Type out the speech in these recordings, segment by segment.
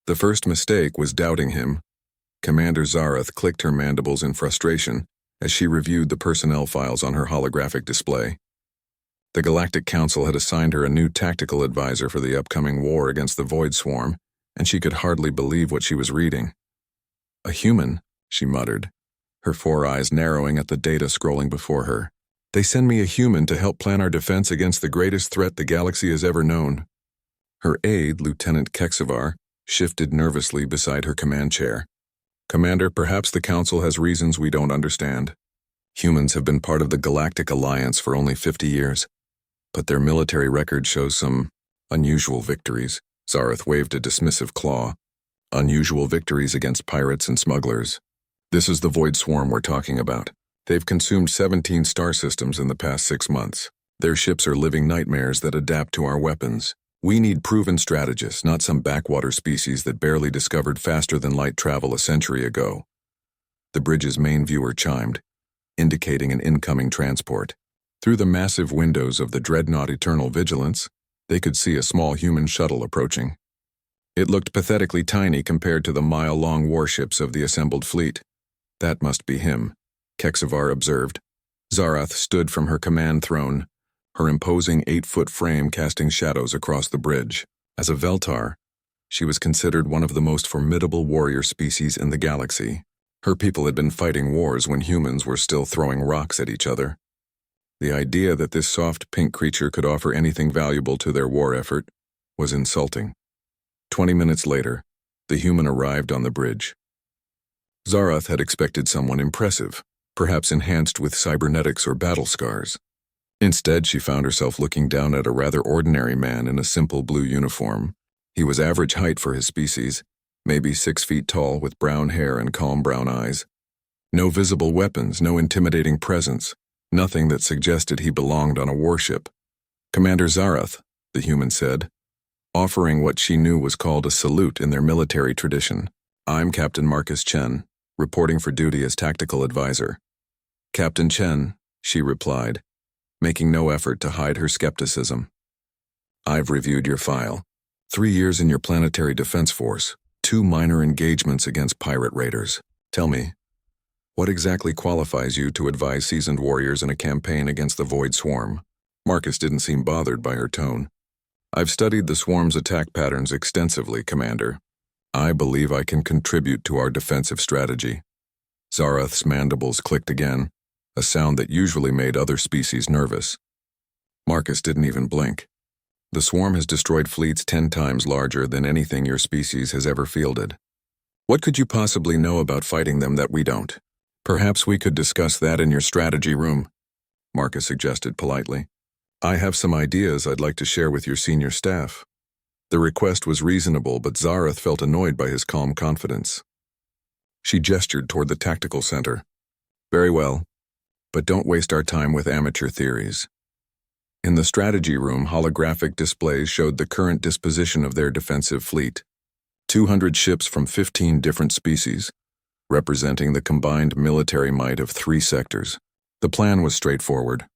The first mistake was doubting him. Commander Zarath clicked her mandibles in frustration as she reviewed the personnel files on her holographic display. The Galactic Council had assigned her a new tactical advisor for the upcoming war against the Void Swarm, and she could hardly believe what she was reading. "A human," she muttered, her four eyes narrowing at the data scrolling before her. "They send me a human to help plan our defense against the greatest threat the galaxy has ever known." Her aide, Lieutenant Kexivar, shifted nervously beside her command chair. "Commander, perhaps the Council has reasons we don't understand. Humans have been part of the Galactic Alliance for only 50 years, but their military record shows some unusual victories." Zarath waved a dismissive claw. "Unusual victories against pirates and smugglers. This is the Void Swarm we're talking about. They've consumed 17 star systems in the past 6 months. Their ships are living nightmares that adapt to our weapons. We need proven strategists, not some backwater species that barely discovered faster-than-light travel a century ago." The bridge's main viewer chimed, indicating an incoming transport. Through the massive windows of the dreadnought Eternal Vigilance, they could see a small human shuttle approaching. It looked pathetically tiny compared to the mile-long warships of the assembled fleet. "That must be him," Kexivar observed. Zarath stood from her command throne, her imposing 8-foot frame casting shadows across the bridge. As a Veltar, she was considered one of the most formidable warrior species in the galaxy. Her people had been fighting wars when humans were still throwing rocks at each other. The idea that this soft pink creature could offer anything valuable to their war effort was insulting. 20 minutes later, the human arrived on the bridge. Zarath had expected someone impressive, perhaps enhanced with cybernetics or battle scars. Instead, she found herself looking down at a rather ordinary man in a simple blue uniform. He was average height for his species, maybe 6 feet tall with brown hair and calm brown eyes. No visible weapons, no intimidating presence, nothing that suggested he belonged on a warship. "Commander Zarath," the human said, offering what she knew was called a salute in their military tradition. "I'm Captain Marcus Chen, reporting for duty as tactical advisor." "Captain Chen," she replied, making no effort to hide her skepticism. "I've reviewed your file. 3 years in your planetary defense force, 2 minor engagements against pirate raiders. Tell me, what exactly qualifies you to advise seasoned warriors in a campaign against the Void Swarm?" Marcus didn't seem bothered by her tone. "I've studied the Swarm's attack patterns extensively, Commander. I believe I can contribute to our defensive strategy." Zarath's mandibles clicked again, a sound that usually made other species nervous. Marcus didn't even blink. "The Swarm has destroyed fleets 10 times larger than anything your species has ever fielded. What could you possibly know about fighting them that we don't? Perhaps we could discuss that in your strategy room," Marcus suggested politely. "I have some ideas I'd like to share with your senior staff." The request was reasonable, but Zarath felt annoyed by his calm confidence. She gestured toward the tactical center. "Very well, but don't waste our time with amateur theories." In the strategy room, holographic displays showed the current disposition of their defensive fleet. 200 ships from 15 different species, representing the combined military might of 3 sectors. The plan was straightforward.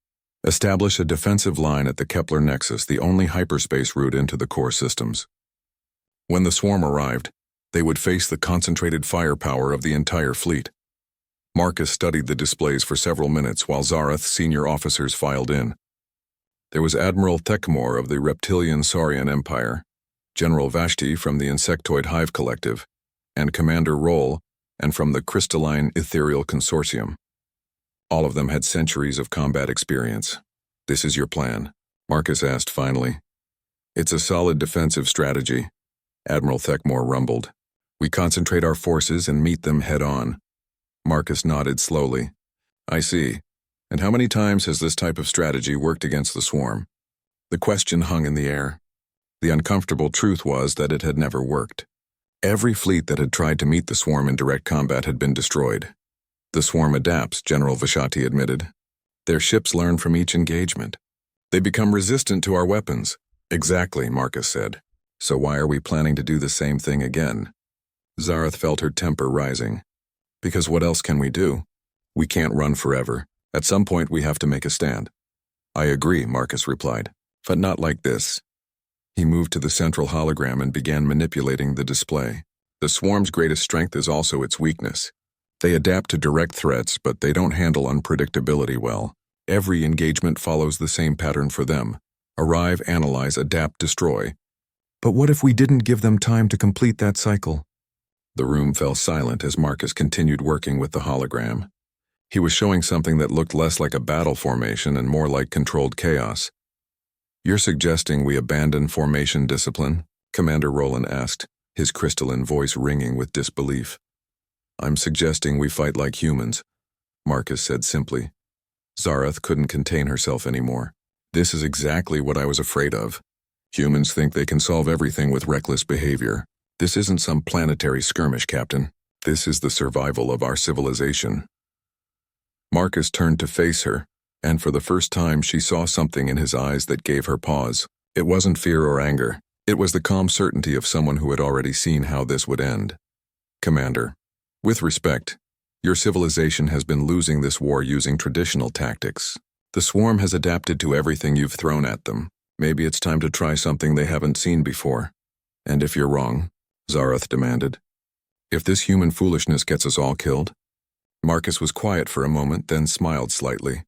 Establish a defensive line at the Kepler Nexus, the only hyperspace route into the core systems. When the Swarm arrived, they would face the concentrated firepower of the entire fleet. Marcus studied the displays for several minutes while Zarath's senior officers filed in. There was Admiral Thekmor of the Reptilian Saurian Empire, General Vashti from the Insectoid Hive Collective, and Commander Roll and from the Crystalline Ethereal Consortium. All of them had centuries of combat experience. "This is your plan?" Marcus asked finally. "It's a solid defensive strategy," Admiral Thekmor rumbled. "We concentrate our forces and meet them head-on." Marcus nodded slowly. "I see. And how many times has this type of strategy worked against the Swarm?" The question hung in the air. The uncomfortable truth was that it had never worked. Every fleet that had tried to meet the Swarm in direct combat had been destroyed. "The Swarm adapts," General Vashti admitted. "Their ships learn from each engagement. They become resistant to our weapons." "Exactly," Marcus said. "So why are we planning to do the same thing again?" Zarath felt her temper rising. "Because what else can we do? We can't run forever. At some point we have to make a stand." "I agree," Marcus replied. "But not like this." He moved to the central hologram and began manipulating the display. The swarm's greatest strength is also its weakness. They adapt to direct threats, but they don't handle unpredictability well. Every engagement follows the same pattern for them. Arrive, analyze, adapt, destroy. But what if we didn't give them time to complete that cycle? The room fell silent as Marcus continued working with the hologram. He was showing something that looked less like a battle formation and more like controlled chaos. "You're suggesting we abandon formation discipline?" Commander Roland asked, his crystalline voice ringing with disbelief. "I'm suggesting we fight like humans," Marcus said simply. Zarath couldn't contain herself anymore. "This is exactly what I was afraid of. Humans think they can solve everything with reckless behavior. This isn't some planetary skirmish, Captain. This is the survival of our civilization." Marcus turned to face her, and for the first time she saw something in his eyes that gave her pause. It wasn't fear or anger. It was the calm certainty of someone who had already seen how this would end. "Commander, with respect, your civilization has been losing this war using traditional tactics. The swarm has adapted to everything you've thrown at them. Maybe it's time to try something they haven't seen before." "And if you're wrong?" Zarath demanded. "If this human foolishness gets us all killed?" Marcus was quiet for a moment, then smiled slightly.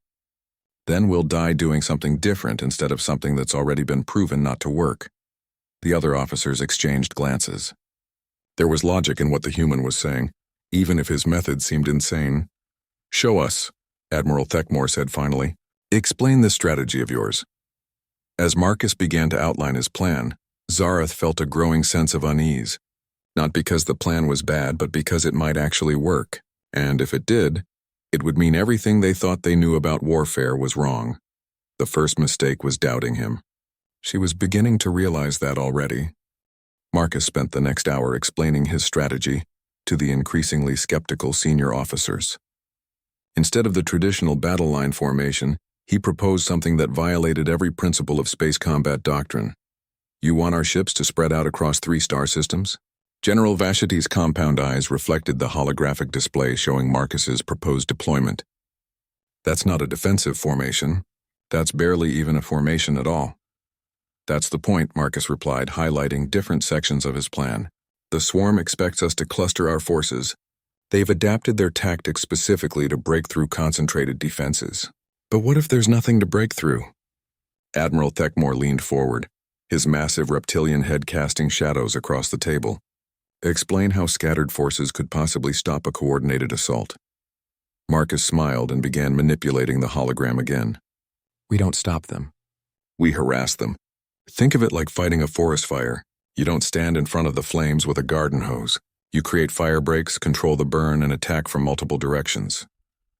"Then we'll die doing something different instead of something that's already been proven not to work." The other officers exchanged glances. There was logic in what the human was saying, even if his methods seemed insane. "Show us," Admiral Thekmore said finally. "Explain this strategy of yours." As Marcus began to outline his plan, Zarath felt a growing sense of unease. Not because the plan was bad, but because it might actually work. And if it did, it would mean everything they thought they knew about warfare was wrong. The first mistake was doubting him. She was beginning to realize that already. Marcus spent the next hour explaining his strategy to the increasingly skeptical senior officers. Instead of the traditional battle line formation, he proposed something that violated every principle of space combat doctrine. "You want our ships to spread out across 3 star systems?" General Vashti's compound eyes reflected the holographic display showing Marcus's proposed deployment. "That's not a defensive formation. That's barely even a formation at all." "That's the point," Marcus replied, highlighting different sections of his plan. "The swarm expects us to cluster our forces. They've adapted their tactics specifically to break through concentrated defenses. But what if there's nothing to break through?" Admiral Thekmore leaned forward, his massive reptilian head casting shadows across the table. "Explain how scattered forces could possibly stop a coordinated assault." Marcus smiled and began manipulating the hologram again. "We don't stop them. We harass them. Think of it like fighting a forest fire. You don't stand in front of the flames with a garden hose. You create fire breaks, control the burn, and attack from multiple directions."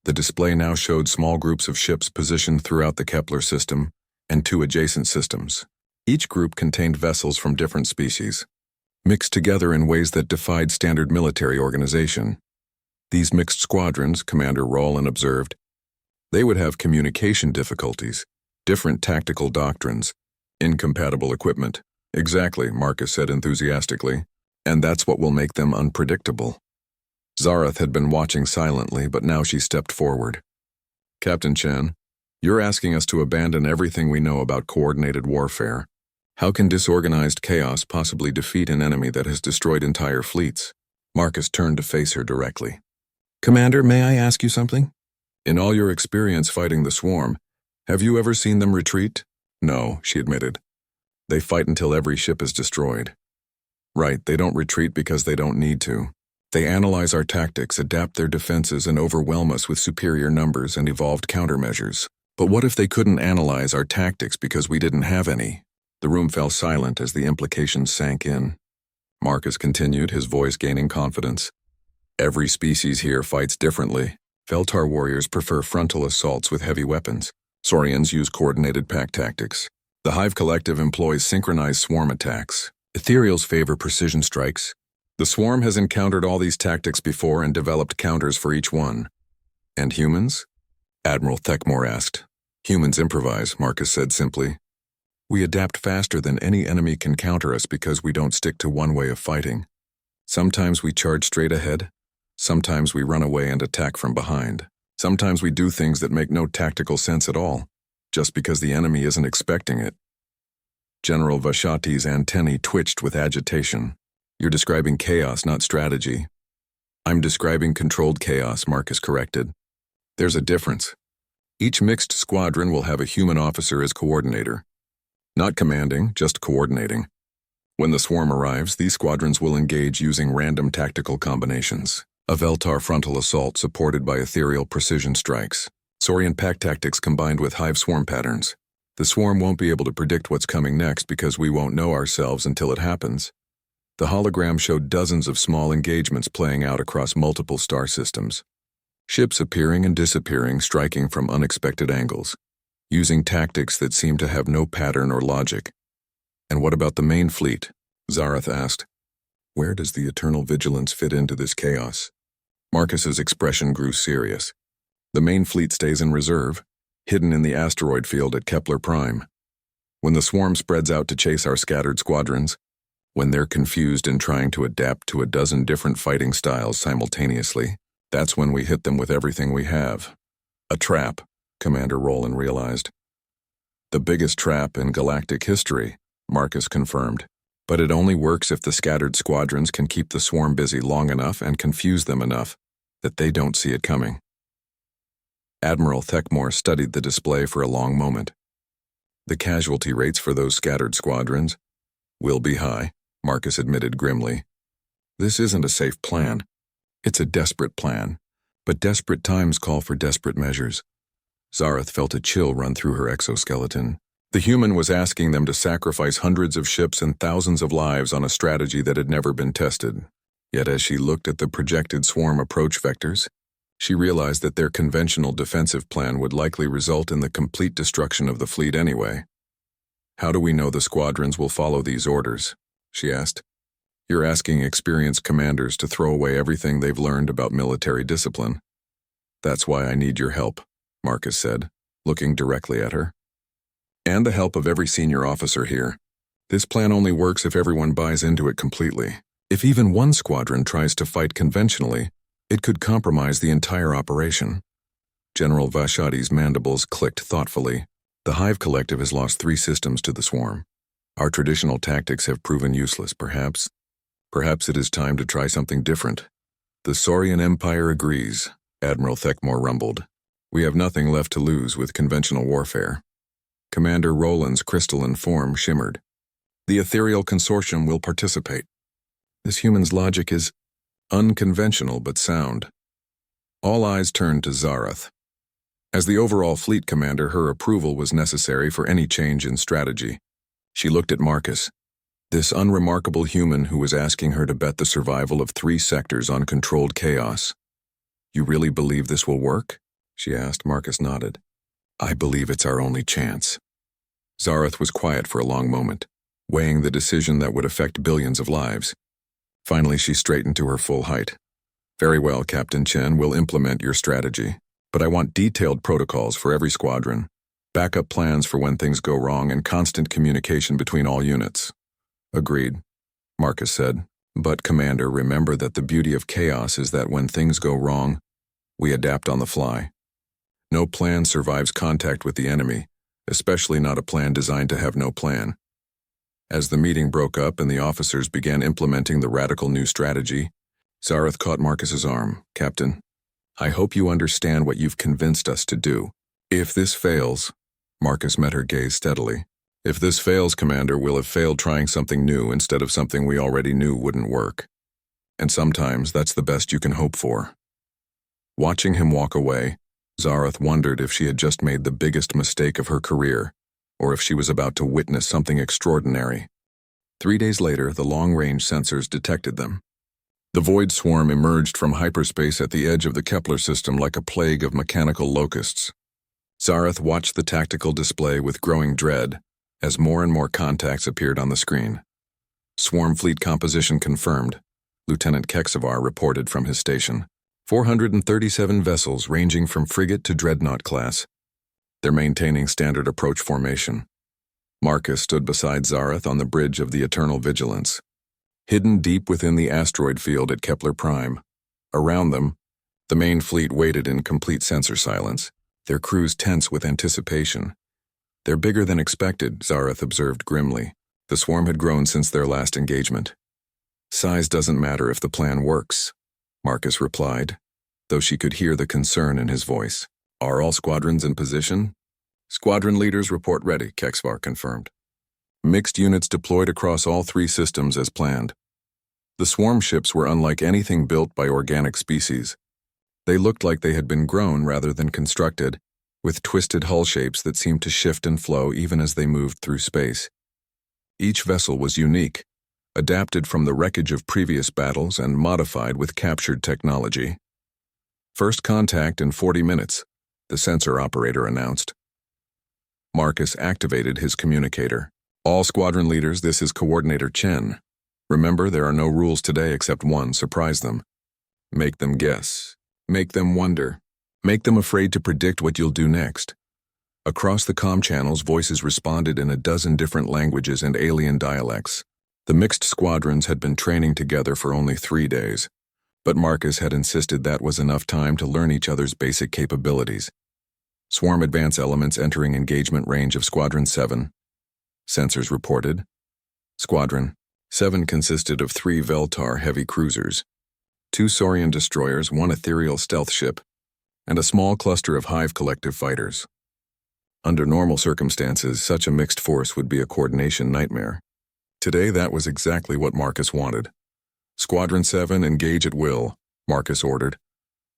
The display now showed small groups of ships positioned throughout the Kepler system and 2 adjacent systems. Each group contained vessels from different species, mixed together in ways that defied standard military organization. These mixed squadrons, Commander Roland observed, they would have communication difficulties, different tactical doctrines, incompatible equipment. "Exactly," Marcus said enthusiastically, "and that's what will make them unpredictable." Zarath had been watching silently, but now she stepped forward. "Captain Chen, you're asking us to abandon everything we know about coordinated warfare. How can disorganized chaos possibly defeat an enemy that has destroyed entire fleets?" Marcus turned to face her directly. "Commander, may I ask you something? In all your experience fighting the swarm, have you ever seen them retreat?" "No," she admitted. "They fight until every ship is destroyed." "Right, they don't retreat because they don't need to. They analyze our tactics, adapt their defenses, and overwhelm us with superior numbers and evolved countermeasures. But what if they couldn't analyze our tactics because we didn't have any?" The room fell silent as the implications sank in. Marcus continued, his voice gaining confidence. "Every species here fights differently. Feltar warriors prefer frontal assaults with heavy weapons. Saurians use coordinated pack tactics. The Hive Collective employs synchronized swarm attacks. Ethereals favor precision strikes. The swarm has encountered all these tactics before and developed counters for each one." "And humans?" Admiral Thekmore asked. "Humans improvise," Marcus said simply. "We adapt faster than any enemy can counter us because we don't stick to one way of fighting. Sometimes we charge straight ahead. Sometimes we run away and attack from behind. Sometimes we do things that make no tactical sense at all, just because the enemy isn't expecting it." General Vashati's antennae twitched with agitation. You're describing chaos, not strategy. I'm describing controlled chaos, Marcus corrected. There's a difference. Each mixed squadron will have a human officer as coordinator. Not commanding, just coordinating. When the swarm arrives, these squadrons will engage using random tactical combinations. A Veltar frontal assault supported by ethereal precision strikes. Saurian pack tactics combined with hive swarm patterns. The swarm won't be able to predict what's coming next because we won't know ourselves until it happens. The hologram showed dozens of small engagements playing out across multiple star systems. Ships appearing and disappearing, striking from unexpected angles, using tactics that seemed to have no pattern or logic. And what about the main fleet? Zarath asked. Where does the eternal vigilance fit into this chaos? Marcus's expression grew serious. The main fleet stays in reserve, hidden in the asteroid field at Kepler Prime. When the swarm spreads out to chase our scattered squadrons, when they're confused and trying to adapt to a dozen different fighting styles simultaneously, that's when we hit them with everything we have. A trap, Commander Roland realized. The biggest trap in galactic history, Marcus confirmed. But it only works if the scattered squadrons can keep the swarm busy long enough and confuse them enough that they don't see it coming. Admiral Thekmore studied the display for a long moment. The casualty rates for those scattered squadrons will be high, Marcus admitted grimly. This isn't a safe plan. It's a desperate plan, but desperate times call for desperate measures. Zarath felt a chill run through her exoskeleton. The human was asking them to sacrifice hundreds of ships and thousands of lives on a strategy that had never been tested. Yet as she looked at the projected swarm approach vectors, she realized that their conventional defensive plan would likely result in the complete destruction of the fleet anyway. How do we know the squadrons will follow these orders? She asked. You're asking experienced commanders to throw away everything they've learned about military discipline. That's why I need your help, Marcus said, looking directly at her. And the help of every senior officer here. This plan only works if everyone buys into it completely. If even one squadron tries to fight conventionally, it could compromise the entire operation. General Vashati's mandibles clicked thoughtfully. The Hive Collective has lost 3 systems to the swarm. Our traditional tactics have proven useless, perhaps. Perhaps it is time to try something different. The Saurian Empire agrees, Admiral Thekmore rumbled. We have nothing left to lose with conventional warfare. Commander Roland's crystalline form shimmered. The ethereal consortium will participate. This human's logic is unconventional but sound. All eyes turned to Zarath. As the overall fleet commander, her approval was necessary for any change in strategy. She looked at Marcus, this unremarkable human who was asking her to bet the survival of 3 sectors on controlled chaos. You really believe this will work? She asked. Marcus nodded. I believe it's our only chance. Zarath was quiet for a long moment, weighing the decision that would affect billions of lives. Finally, she straightened to her full height. Very well, Captain Chen, we'll implement your strategy. But I want detailed protocols for every squadron, backup plans for when things go wrong, and constant communication between all units. Agreed, Marcus said. But, Commander, remember that the beauty of chaos is that when things go wrong, we adapt on the fly. No plan survives contact with the enemy, especially not a plan designed to have no plan. As the meeting broke up and the officers began implementing the radical new strategy, Zarath caught Marcus's arm. Captain, I hope you understand what you've convinced us to do. If this fails, Marcus met her gaze steadily. If this fails, Commander, we'll have failed trying something new instead of something we already knew wouldn't work. And sometimes that's the best you can hope for. Watching him walk away, Zarath wondered if she had just made the biggest mistake of her career, or if she was about to witness something extraordinary. 3 days later, the long-range sensors detected them. The void swarm emerged from hyperspace at the edge of the Kepler system like a plague of mechanical locusts. Zarath watched the tactical display with growing dread as more and more contacts appeared on the screen. Swarm fleet composition confirmed, Lieutenant Keksavar reported from his station. 437 vessels ranging from frigate to dreadnought class. They're maintaining standard approach formation. Marcus stood beside Zarath on the bridge of the Eternal Vigilance, hidden deep within the asteroid field at Kepler Prime. Around them, the main fleet waited in complete sensor silence, their crews tense with anticipation. They're bigger than expected, Zareth observed grimly. The swarm had grown since their last engagement. Size doesn't matter if the plan works, Marcus replied, though she could hear the concern in his voice. Are all squadrons in position? Squadron leaders report ready, Kexvar confirmed. Mixed units deployed across all 3 systems as planned. The swarm ships were unlike anything built by organic species. They looked like they had been grown rather than constructed, with twisted hull shapes that seemed to shift and flow even as they moved through space. Each vessel was unique, adapted from the wreckage of previous battles and modified with captured technology. First contact in 40 minutes, the sensor operator announced. Marcus activated his communicator. All squadron leaders, this is Coordinator Chen. Remember, there are no rules today except one: surprise them. Make them guess. Make them wonder. Make them afraid to predict what you'll do next. Across the comm channels, voices responded in a dozen different languages and alien dialects. The mixed squadrons had been training together for only 3 days, but Marcus had insisted that was enough time to learn each other's basic capabilities. Swarm advance elements entering engagement range of Squadron 7. Sensors reported. Squadron 7 consisted of 3 Veltar heavy cruisers, 2 Saurian destroyers, 1 ethereal stealth ship, and a small cluster of Hive collective fighters. Under normal circumstances, such a mixed force would be a coordination nightmare. Today, that was exactly what Marcus wanted. Squadron 7, engage at will, Marcus ordered.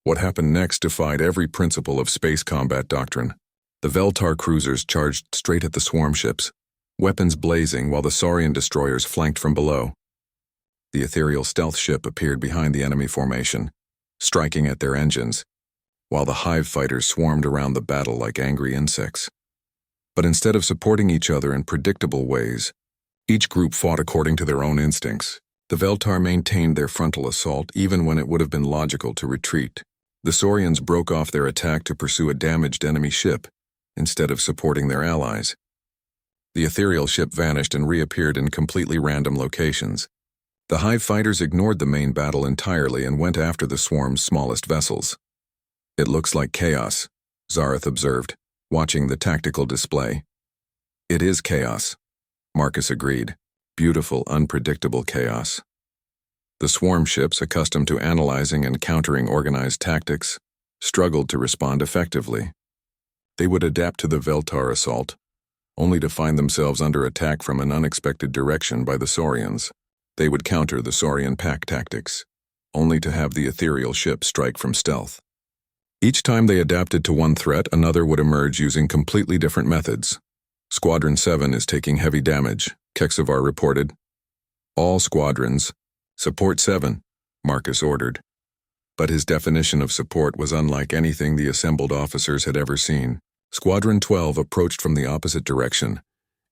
What happened next defied every principle of space combat doctrine. The Veltar cruisers charged straight at the swarm ships, weapons blazing while the Saurian destroyers flanked from below. The ethereal stealth ship appeared behind the enemy formation, striking at their engines, while the Hive fighters swarmed around the battle like angry insects. But instead of supporting each other in predictable ways, each group fought according to their own instincts. The Veltar maintained their frontal assault even when it would have been logical to retreat. The Saurians broke off their attack to pursue a damaged enemy ship, instead of supporting their allies. The ethereal ship vanished and reappeared in completely random locations. The Hive fighters ignored the main battle entirely and went after the swarm's smallest vessels. It looks like chaos, Zareth observed, watching the tactical display. It is chaos, Marcus agreed. Beautiful, unpredictable chaos. The swarm ships, accustomed to analyzing and countering organized tactics, struggled to respond effectively. They would adapt to the Veltar assault, only to find themselves under attack from an unexpected direction by the Saurians. They would counter the Saurian pack tactics, only to have the ethereal ship strike from stealth. Each time they adapted to one threat, another would emerge using completely different methods. Squadron 7 is taking heavy damage, Kexvar reported. All squadrons, support 7, Marcus ordered. But his definition of support was unlike anything the assembled officers had ever seen. Squadron 12 approached from the opposite direction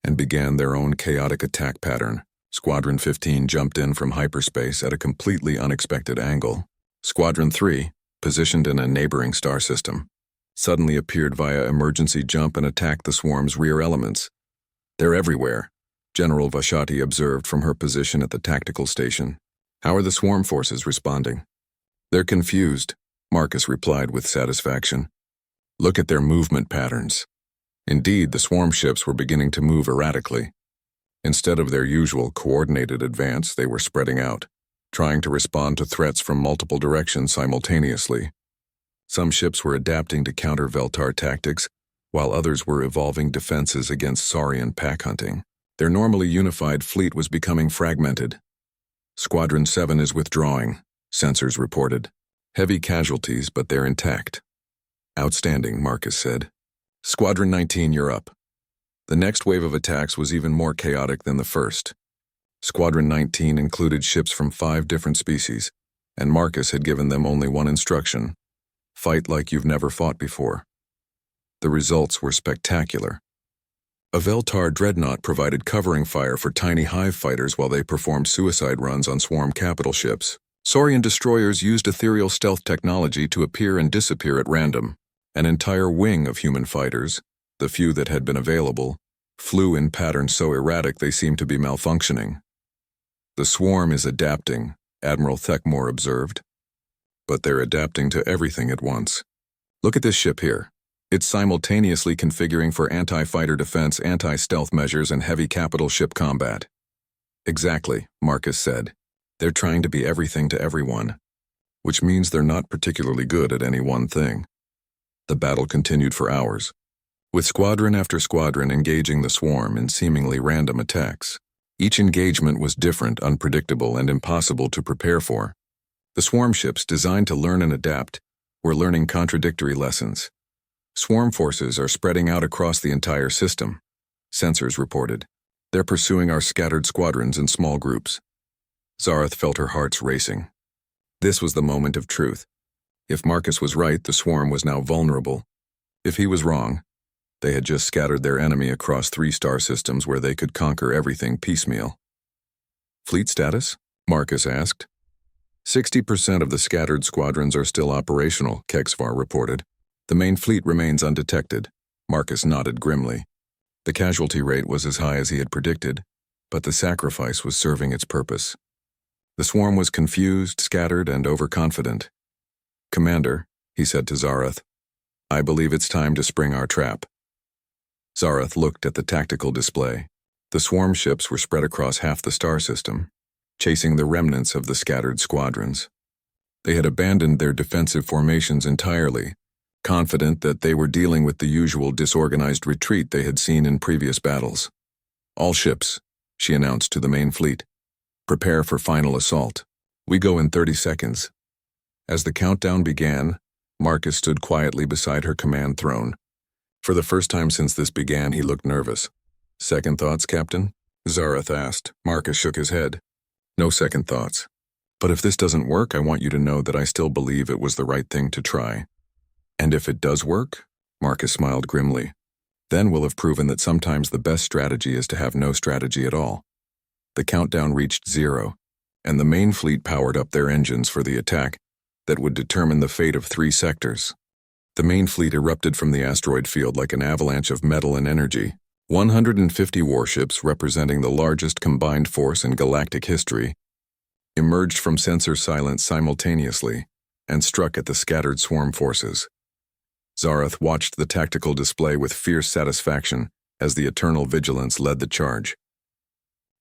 and began their own chaotic attack pattern. Squadron 15 jumped in from hyperspace at a completely unexpected angle. Squadron 3, positioned in a neighboring star system, suddenly appeared via emergency jump and attacked the swarm's rear elements. They're everywhere, General Vashati observed from her position at the tactical station. How are the swarm forces responding? They're confused, Marcus replied with satisfaction. Look at their movement patterns. Indeed, the swarm ships were beginning to move erratically. Instead of their usual coordinated advance, they were spreading out, trying to respond to threats from multiple directions simultaneously. Some ships were adapting to counter Veltar tactics, while others were evolving defenses against Saurian pack hunting. Their normally unified fleet was becoming fragmented. Squadron 7 is withdrawing, sensors reported. Heavy casualties, but they're intact. Outstanding, Marcus said. Squadron 19, you're up. The next wave of attacks was even more chaotic than the first. Squadron 19 included ships from 5 different species, and Marcus had given them only one instruction: fight like you've never fought before. The results were spectacular. A Veltar dreadnought provided covering fire for tiny Hive fighters while they performed suicide runs on swarm capital ships. Saurian destroyers used ethereal stealth technology to appear and disappear at random. An entire wing of human fighters, the few that had been available, flew in patterns so erratic they seemed to be malfunctioning. The swarm is adapting, Admiral Thekmore observed. But they're adapting to everything at once. Look at this ship here. It's simultaneously configuring for anti-fighter defense, anti-stealth measures, and heavy capital ship combat. Exactly, Marcus said. They're trying to be everything to everyone, which means they're not particularly good at any one thing. The battle continued for hours, with squadron after squadron engaging the swarm in seemingly random attacks. Each engagement was different, unpredictable, and impossible to prepare for. The swarm ships, designed to learn and adapt, were learning contradictory lessons. Swarm forces are spreading out across the entire system, sensors reported. They're pursuing our scattered squadrons in small groups. Zareth felt her hearts racing. This was the moment of truth. If Marcus was right, the swarm was now vulnerable. If he was wrong, they had just scattered their enemy across 3 star systems where they could conquer everything piecemeal. Fleet status? Marcus asked. 60% of the scattered squadrons are still operational, Kegsvar reported. The main fleet remains undetected. Marcus nodded grimly. The casualty rate was as high as he had predicted, but the sacrifice was serving its purpose. The swarm was confused, scattered, and overconfident. Commander, he said to Zareth, I believe it's time to spring our trap. Zareth looked at the tactical display. The swarm ships were spread across half the star system, chasing the remnants of the scattered squadrons. They had abandoned their defensive formations entirely, confident that they were dealing with the usual disorganized retreat they had seen in previous battles. All ships, she announced to the main fleet. Prepare for final assault. We go in 30 seconds. As the countdown began, Marcus stood quietly beside her command throne. For the first time since this began, he looked nervous. Second thoughts, Captain? Zareth asked. Marcus shook his head. No second thoughts. But if this doesn't work, I want you to know that I still believe it was the right thing to try. And if it does work? Marcus smiled grimly. Then we'll have proven that sometimes the best strategy is to have no strategy at all. The countdown reached 0, and the main fleet powered up their engines for the attack that would determine the fate of 3 sectors. The main fleet erupted from the asteroid field like an avalanche of metal and energy. 150 warships, representing the largest combined force in galactic history, emerged from sensor silence simultaneously and struck at the scattered swarm forces. Zareth watched the tactical display with fierce satisfaction as the Eternal Vigilance led the charge.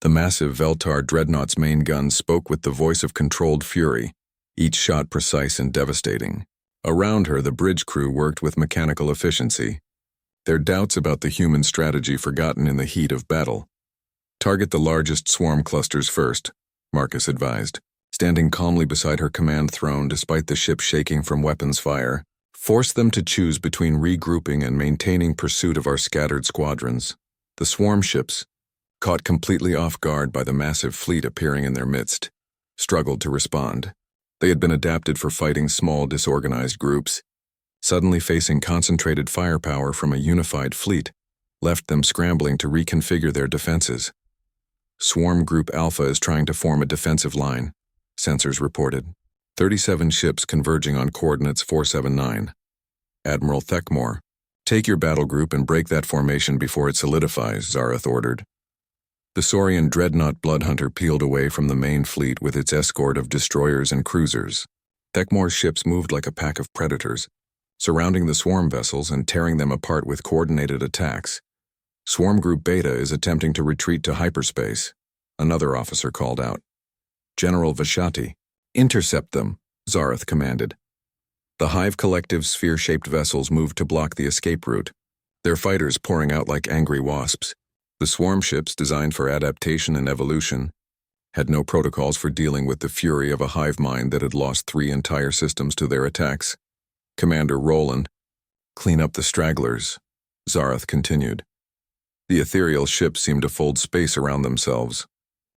The massive Veltar dreadnought's main guns spoke with the voice of controlled fury, each shot precise and devastating. Around her, the bridge crew worked with mechanical efficiency, their doubts about the human strategy forgotten in the heat of battle. Target the largest swarm clusters first, Marcus advised, standing calmly beside her command throne despite the ship shaking from weapons fire. Force them to choose between regrouping and maintaining pursuit of our scattered squadrons. The swarm ships, caught completely off guard by the massive fleet appearing in their midst, struggled to respond. They had been adapted for fighting small, disorganized groups. Suddenly facing concentrated firepower from a unified fleet left them scrambling to reconfigure their defenses. Swarm Group Alpha is trying to form a defensive line, sensors reported. 37 ships converging on coordinates 479. Admiral Thekmore, take your battle group and break that formation before it solidifies, Zareth ordered. The Saurian dreadnought Bloodhunter peeled away from the main fleet with its escort of destroyers and cruisers. Thekmore's ships moved like a pack of predators, surrounding the swarm vessels and tearing them apart with coordinated attacks. Swarm Group Beta is attempting to retreat to hyperspace, another officer called out. General Vashati, intercept them, Zareth commanded. The Hive Collective's sphere-shaped vessels moved to block the escape route, their fighters pouring out like angry wasps. The swarm ships, designed for adaptation and evolution, had no protocols for dealing with the fury of a hive mind that had lost 3 entire systems to their attacks. Commander Roland, clean up the stragglers, Zareth continued. The ethereal ships seemed to fold space around themselves,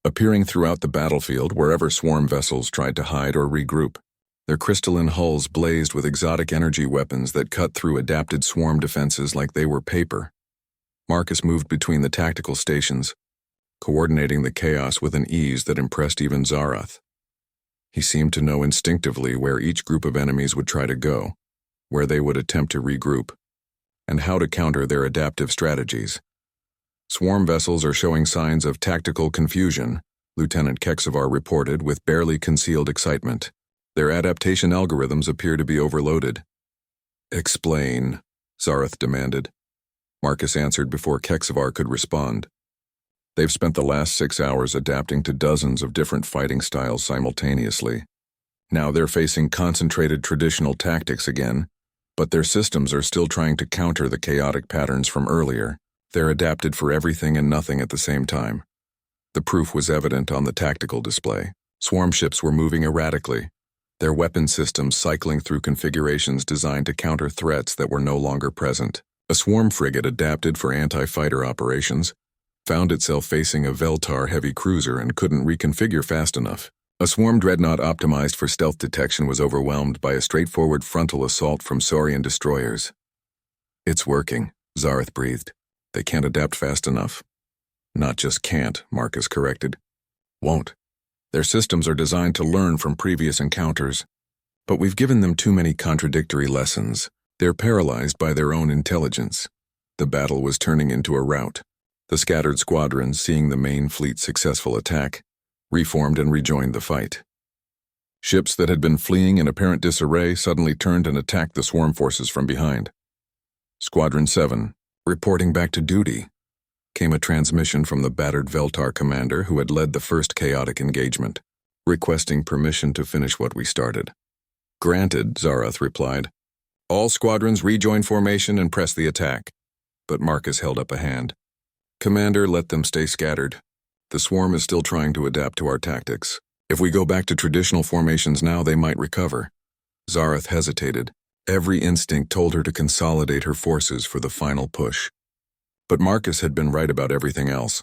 appearing throughout the battlefield wherever swarm vessels tried to hide or regroup. Their crystalline hulls blazed with exotic energy weapons that cut through adapted swarm defenses like they were paper. Marcus moved between the tactical stations, coordinating the chaos with an ease that impressed even Zareth. He seemed to know instinctively where each group of enemies would try to go, where they would attempt to regroup, and how to counter their adaptive strategies. Swarm vessels are showing signs of tactical confusion, Lieutenant Kexivar reported with barely concealed excitement. Their adaptation algorithms appear to be overloaded. Explain, Zarath demanded. Marcus answered before Kexavar could respond. They've spent the last 6 hours adapting to dozens of different fighting styles simultaneously. Now they're facing concentrated traditional tactics again, but their systems are still trying to counter the chaotic patterns from earlier. They're adapted for everything and nothing at the same time. The proof was evident on the tactical display. Swarm ships were moving erratically, their weapon systems cycling through configurations designed to counter threats that were no longer present. A swarm frigate adapted for anti-fighter operations found itself facing a Veltar heavy cruiser and couldn't reconfigure fast enough. A swarm dreadnought optimized for stealth detection was overwhelmed by a straightforward frontal assault from Saurian destroyers. It's working, Zarath breathed. They can't adapt fast enough. Not just can't, Marcus corrected. Won't. Their systems are designed to learn from previous encounters, but we've given them too many contradictory lessons. They're paralyzed by their own intelligence. The battle was turning into a rout. The scattered squadrons, seeing the main fleet's successful attack, reformed and rejoined the fight. Ships that had been fleeing in apparent disarray suddenly turned and attacked the swarm forces from behind. Squadron 7, reporting back to duty, came a transmission from the battered Veltar commander who had led the first chaotic engagement, requesting permission to finish what we started. Granted, Zarath replied. All squadrons rejoin formation and press the attack. But Marcus held up a hand. Commander, let them stay scattered. The swarm is still trying to adapt to our tactics. If we go back to traditional formations now, they might recover. Zarath hesitated. Every instinct told her to consolidate her forces for the final push. But Marcus had been right about everything else.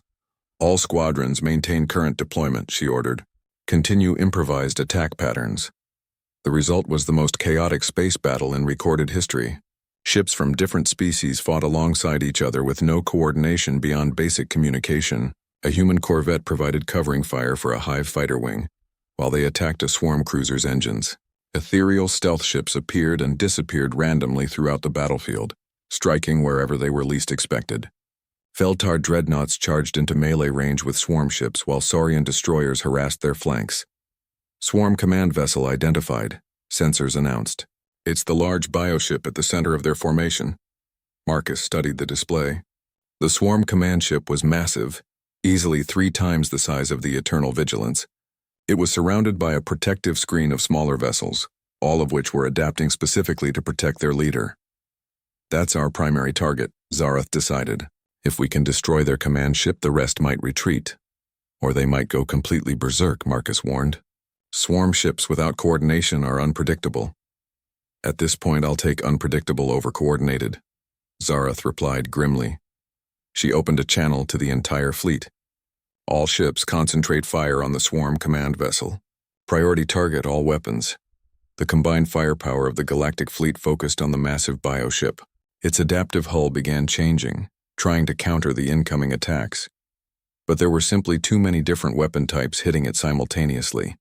All squadrons maintain current deployment, she ordered. Continue improvised attack patterns. The result was the most chaotic space battle in recorded history. Ships from different species fought alongside each other with no coordination beyond basic communication. A human corvette provided covering fire for a Hive fighter wing, while they attacked a swarm cruiser's engines. Ethereal stealth ships appeared and disappeared randomly throughout the battlefield, striking wherever they were least expected. Veltar dreadnoughts charged into melee range with swarm ships while Saurian destroyers harassed their flanks. Swarm command vessel identified, sensors announced. It's the large bioship at the center of their formation. Marcus studied the display. The swarm command ship was massive, easily 3 times the size of the Eternal Vigilance. It was surrounded by a protective screen of smaller vessels, all of which were adapting specifically to protect their leader. That's our primary target, Zarath decided. If we can destroy their command ship, the rest might retreat. Or they might go completely berserk, Marcus warned. Swarm ships without coordination are unpredictable. At this point, I'll take unpredictable over coordinated, Zarath replied grimly. She opened a channel to the entire fleet. All ships concentrate fire on the swarm command vessel. Priority target all weapons. The combined firepower of the galactic fleet focused on the massive bioship. Its adaptive hull began changing, trying to counter the incoming attacks. But there were simply too many different weapon types hitting it simultaneously.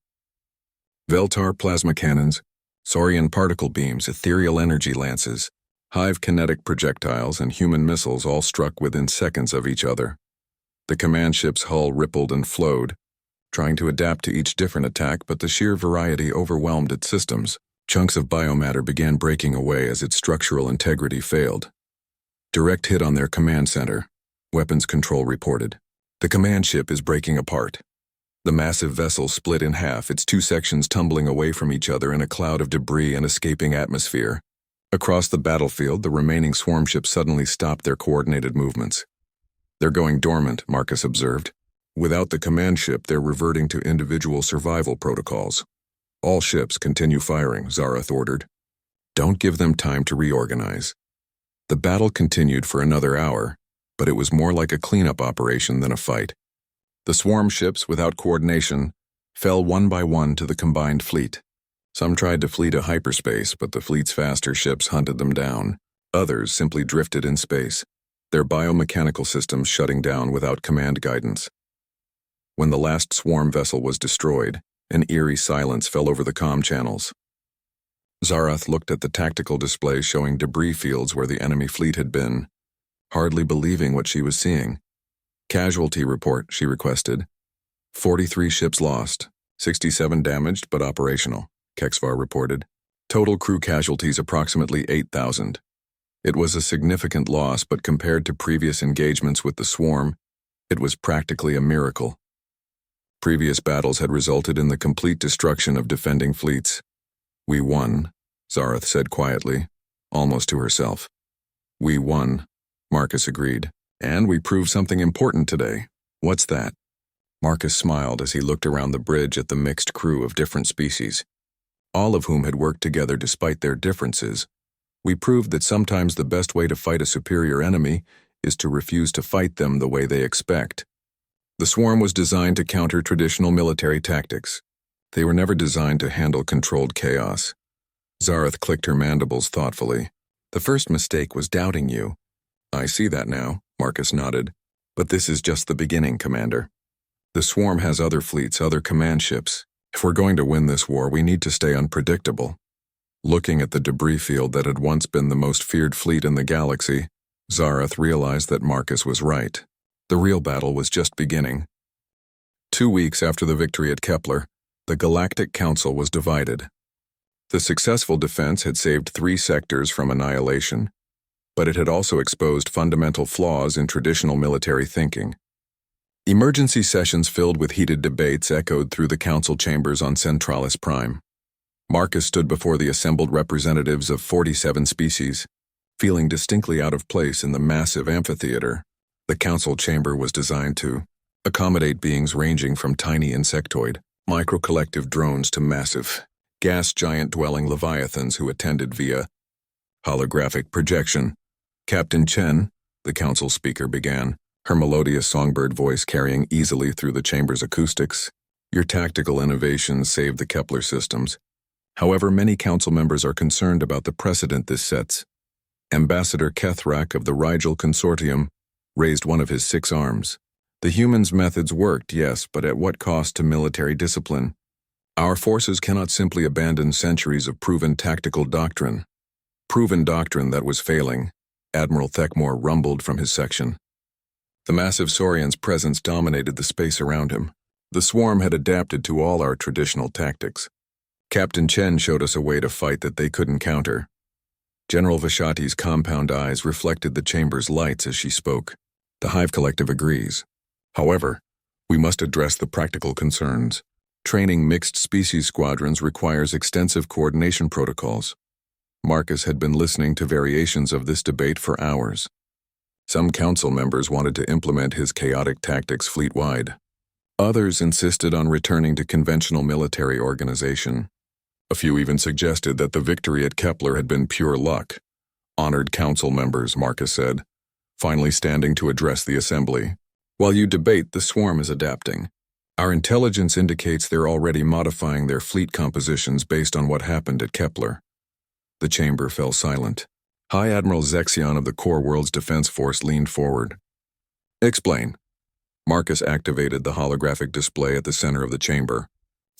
Veltar plasma cannons, Saurian particle beams, ethereal energy lances, Hive kinetic projectiles, and human missiles all struck within seconds of each other. The command ship's hull rippled and flowed, trying to adapt to each different attack, but the sheer variety overwhelmed its systems. Chunks of biomatter began breaking away as its structural integrity failed. Direct hit on their command center, weapons control reported. The command ship is breaking apart. The massive vessel split in half, its 2 sections tumbling away from each other in a cloud of debris and escaping atmosphere. Across the battlefield, the remaining swarm ships suddenly stopped their coordinated movements. They're going dormant, Marcus observed. Without the command ship, they're reverting to individual survival protocols. All ships continue firing, Zarath ordered. Don't give them time to reorganize. The battle continued for another hour, but it was more like a cleanup operation than a fight. The swarm ships, without coordination, fell one by one to the combined fleet. Some tried to flee to hyperspace, but the fleet's faster ships hunted them down. Others simply drifted in space, their biomechanical systems shutting down without command guidance. When the last swarm vessel was destroyed, an eerie silence fell over the comm channels. Zarath looked at the tactical display showing debris fields where the enemy fleet had been, hardly believing what she was seeing. Casualty report, she requested. 43 ships lost, 67 damaged but operational, Kexavar reported. Total crew casualties approximately 8,000. It was a significant loss, but compared to previous engagements with the swarm, it was practically a miracle. Previous battles had resulted in the complete destruction of defending fleets. "We won," Zareth said quietly, almost to herself. "We won," Marcus agreed. "And we proved something important today." "What's that?" Marcus smiled as he looked around the bridge at the mixed crew of different species, all of whom had worked together despite their differences. "We proved that sometimes the best way to fight a superior enemy is to refuse to fight them the way they expect." The swarm was designed to counter traditional military tactics. They were never designed to handle controlled chaos. Zareth clicked her mandibles thoughtfully. "The first mistake was doubting you." "I see that now," Marcus nodded. "But this is just the beginning, Commander. The swarm has other fleets, other command ships. If we're going to win this war, we need to stay unpredictable." Looking at the debris field that had once been the most feared fleet in the galaxy, Zareth realized that Marcus was right. The real battle was just beginning. 2 weeks after the victory at Kepler, the Galactic Council was divided. The successful defense had saved 3 sectors from annihilation, but it had also exposed fundamental flaws in traditional military thinking. Emergency sessions filled with heated debates echoed through the council chambers on Centralis Prime. Marcus stood before the assembled representatives of 47 species, feeling distinctly out of place in the massive amphitheater. The council chamber was designed to accommodate beings ranging from tiny insectoid, micro-collective drones to massive, gas giant-dwelling leviathans who attended via holographic projection. "Captain Chen," the council speaker began, her melodious songbird voice carrying easily through the chamber's acoustics, "your tactical innovations saved the Kepler systems. However, many council members are concerned about the precedent this sets." Ambassador Kethrak of the Rigel Consortium raised one of his 6 arms. "The humans' methods worked, yes, but at what cost to military discipline? Our forces cannot simply abandon centuries of proven tactical doctrine." "Proven doctrine that was failing," Admiral Thekmore rumbled from his section. The massive Saurian's presence dominated the space around him. The swarm had adapted to all our traditional tactics. Captain Chen showed us a way to fight that they couldn't counter. General Vashati's compound eyes reflected the chamber's lights as she spoke. The Hive Collective agrees. However, we must address the practical concerns. Training mixed species squadrons requires extensive coordination protocols. Marcus had been listening to variations of this debate for hours. Some council members wanted to implement his chaotic tactics fleet-wide. Others insisted on returning to conventional military organization. A few even suggested that the victory at Kepler had been pure luck. "Honored council members," Marcus said, finally standing to address the assembly. "While you debate, the swarm is adapting. Our intelligence indicates they're already modifying their fleet compositions based on what happened at Kepler." The chamber fell silent. High Admiral Zexion of the Core World's Defense Force leaned forward. "Explain." Marcus activated the holographic display at the center of the chamber.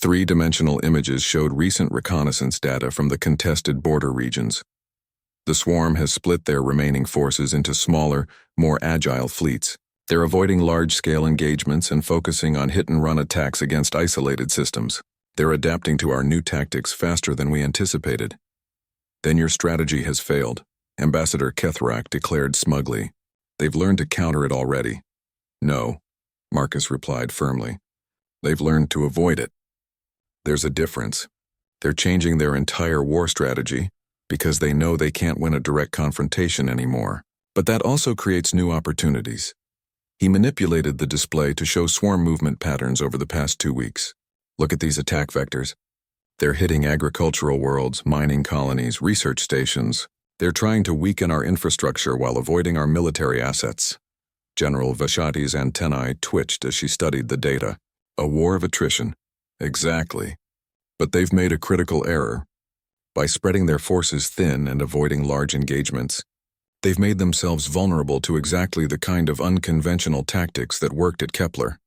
3-dimensional images showed recent reconnaissance data from the contested border regions. The swarm has split their remaining forces into smaller, more agile fleets. They're avoiding large-scale engagements and focusing on hit-and-run attacks against isolated systems. They're adapting to our new tactics faster than we anticipated. "Then your strategy has failed," Ambassador Kethrak declared smugly. "They've learned to counter it already." "No," Marcus replied firmly. "They've learned to avoid it. There's a difference. They're changing their entire war strategy because they know they can't win a direct confrontation anymore. But that also creates new opportunities." He manipulated the display to show swarm movement patterns over the past 2 weeks. "Look at these attack vectors. They're hitting agricultural worlds, mining colonies, research stations. They're trying to weaken our infrastructure while avoiding our military assets." General Vashati's antennae twitched as she studied the data. "A war of attrition." "Exactly. But they've made a critical error. By spreading their forces thin and avoiding large engagements, they've made themselves vulnerable to exactly the kind of unconventional tactics that worked at Kepler."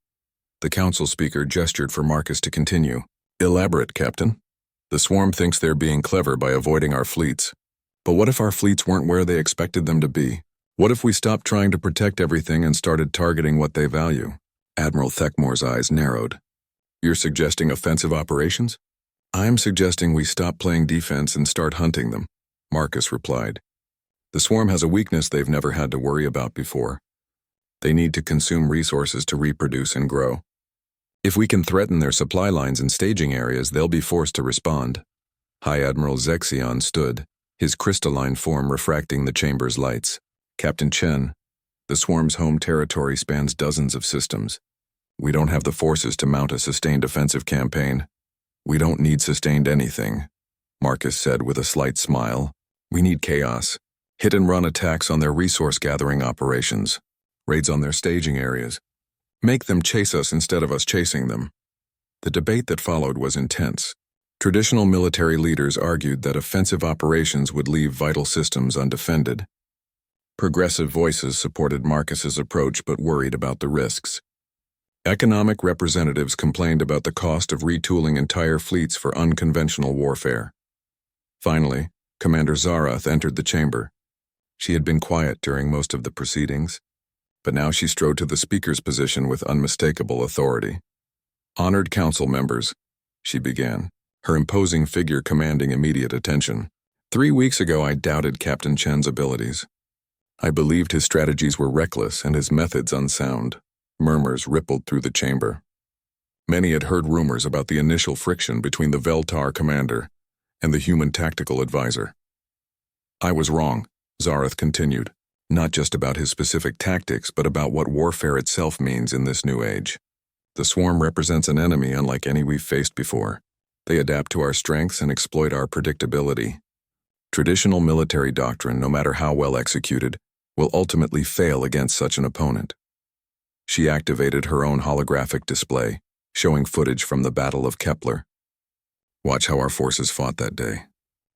The council speaker gestured for Marcus to continue. "Elaborate, Captain." "The swarm thinks they're being clever by avoiding our fleets. But what if our fleets weren't where they expected them to be? What if we stopped trying to protect everything and started targeting what they value?" Admiral Thekmore's eyes narrowed. "You're suggesting offensive operations?" "I'm suggesting we stop playing defense and start hunting them," Marcus replied. The swarm has a weakness they've never had to worry about before. They need to consume resources to reproduce and grow. If we can threaten their supply lines and staging areas, they'll be forced to respond. High Admiral Zexion stood, his crystalline form refracting the chamber's lights. Captain Chen, the swarm's home territory spans dozens of systems. We don't have the forces to mount a sustained offensive campaign. We don't need sustained anything, Marcus said with a slight smile. We need chaos. Hit-and-run attacks on their resource-gathering operations. Raids on their staging areas. Make them chase us instead of us chasing them. The debate that followed was intense. Traditional military leaders argued that offensive operations would leave vital systems undefended. Progressive voices supported Marcus's approach but worried about the risks. Economic representatives complained about the cost of retooling entire fleets for unconventional warfare. Finally, Commander Zarath entered the chamber. She had been quiet during most of the proceedings, but now she strode to the speaker's position with unmistakable authority. "Honored council members," she began, her imposing figure commanding immediate attention. 3 weeks ago I doubted Captain Chen's abilities. I believed his strategies were reckless and his methods unsound. Murmurs rippled through the chamber. Many had heard rumors about the initial friction between the Veltar commander and the human tactical advisor. I was wrong, Zarath continued, not just about his specific tactics, but about what warfare itself means in this new age. The swarm represents an enemy unlike any we've faced before. They adapt to our strengths and exploit our predictability. Traditional military doctrine, no matter how well executed, will ultimately fail against such an opponent. She activated her own holographic display, showing footage from the Battle of Kepler. Watch how our forces fought that day.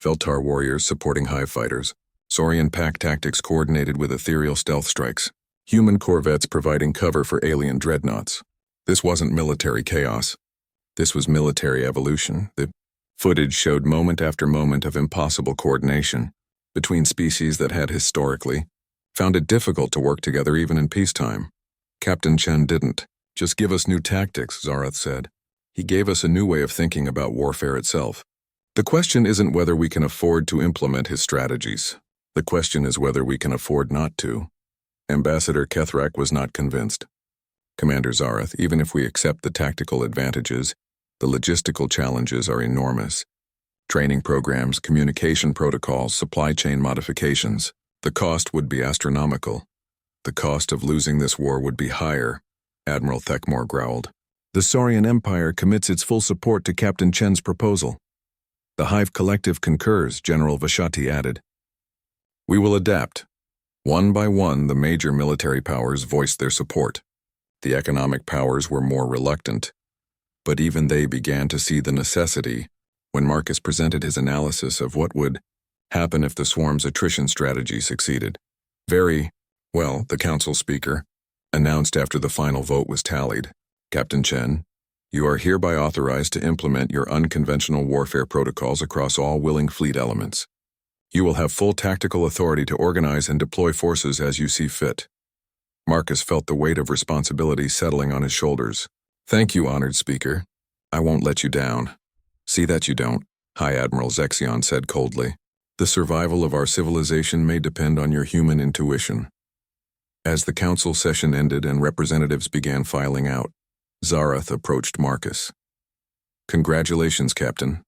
Veltar warriors supporting hive fighters, Saurian pack tactics coordinated with ethereal stealth strikes, human corvettes providing cover for alien dreadnoughts. This wasn't military chaos. This was military evolution. The footage showed moment after moment of impossible coordination between species that had historically found it difficult to work together even in peacetime. Captain Chen didn't just give us new tactics, Zarath said. He gave us a new way of thinking about warfare itself. The question isn't whether we can afford to implement his strategies. The question is whether we can afford not to. Ambassador Kethrak was not convinced. Commander Zarath, even if we accept the tactical advantages, the logistical challenges are enormous. Training programs, communication protocols, supply chain modifications. The cost would be astronomical. The cost of losing this war would be higher, Admiral Thekmore growled. The Saurian Empire commits its full support to Captain Chen's proposal. The Hive Collective concurs, General Vashati added. We will adapt. One by one, the major military powers voiced their support. The economic powers were more reluctant, but even they began to see the necessity when Marcus presented his analysis of what would happen if the swarm's attrition strategy succeeded. Very well, the council speaker announced after the final vote was tallied. Captain Chen, you are hereby authorized to implement your unconventional warfare protocols across all willing fleet elements. You will have full tactical authority to organize and deploy forces as you see fit. Marcus felt the weight of responsibility settling on his shoulders. Thank you, honored speaker. I won't let you down. See that you don't, High Admiral Zexion said coldly. The survival of our civilization may depend on your human intuition. As the council session ended and representatives began filing out, Zarath approached Marcus. Congratulations, Captain.